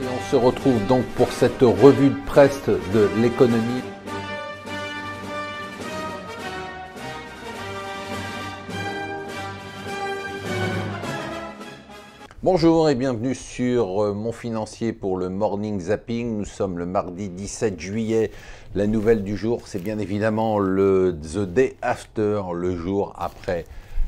Et on se retrouve donc pour cette revue de presse de l'économie. Bonjour et bienvenue sur Mon Financier pour le Morning Zapping. Nous sommes le mardi 17 juillet. La nouvelle du jour, c'est bien évidemment le The Day After, le jour après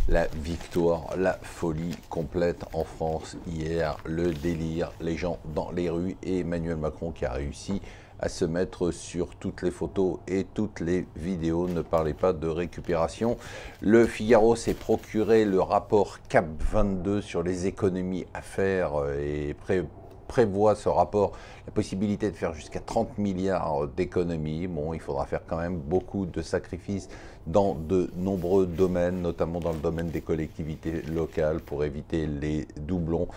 la victoire, la folie complète en France hier, le délire, les gens dans les rues et Emmanuel Macron qui a réussi à se mettre sur toutes les photos et toutes les vidéos. Ne parlez pas de récupération. Le Figaro s'est procuré le rapport CAP 22 sur les économies à faire et prévoit ce rapport la possibilité de faire jusqu'à 30 milliards d'économies. Bon, il faudra faire quand même beaucoup de sacrifices dans de nombreux domaines, notamment dans le domaine des collectivités locales pour éviter les doublons.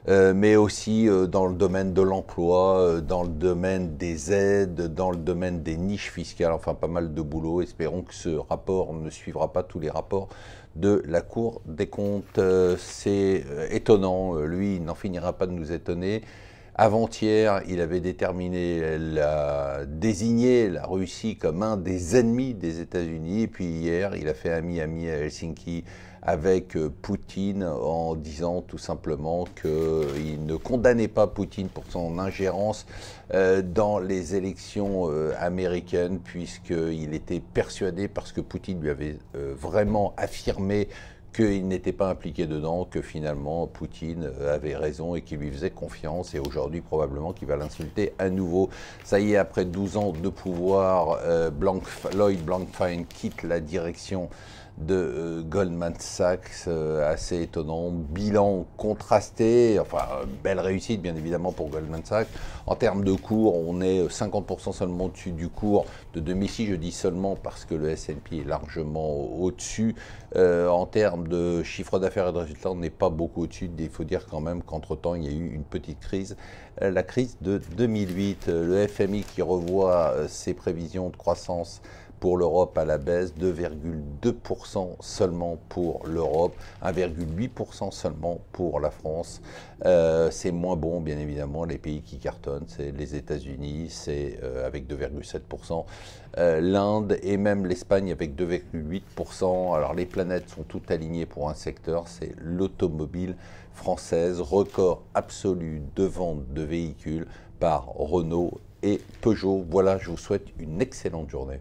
Mais aussi dans le domaine de l'emploi, dans le domaine des aides, dans le domaine des niches fiscales, enfin pas mal de boulot. Espérons que ce rapport ne suivra pas tous les rapports de la Cour des comptes. C'est étonnant, lui il n'en finira pas de nous étonner. Avant-hier, il avait désigné la Russie comme un des ennemis des États-Unis. Et puis hier, il a fait ami-ami à Helsinki avec Poutine en disant tout simplement qu'il ne condamnait pas Poutine pour son ingérence dans les élections américaines, puisqu'il était persuadé, parce que Poutine lui avait vraiment affirmé qu'il n'était pas impliqué dedans, que finalement Poutine avait raison et qu'il lui faisait confiance, et aujourd'hui probablement qu'il va l'insulter à nouveau. Ça y est, après 12 ans de pouvoir, Lloyd Blankfein quitte la direction de Goldman Sachs, assez étonnant, bilan contrasté, enfin belle réussite bien évidemment pour Goldman Sachs. En termes de cours, on est 50% seulement au-dessus du cours de 2006, je dis seulement parce que le S&P est largement au-dessus. En termes de chiffre d'affaires et de résultats, on n'est pas beaucoup au-dessus. Il faut dire quand même qu'entre-temps, il y a eu une petite crise, la crise de 2008. Le FMI qui revoit ses prévisions de croissance pour l'Europe à la baisse, 2,2% seulement pour l'Europe, 1,8% seulement pour la France. C'est moins bon, bien évidemment, les pays qui cartonnent, c'est les États-Unis, c'est avec 2,7%, l'Inde et même l'Espagne avec 2,8%. Alors les planètes sont toutes alignées pour un secteur, c'est l'automobile française, record absolu de vente de véhicules par Renault et Peugeot. Voilà, je vous souhaite une excellente journée.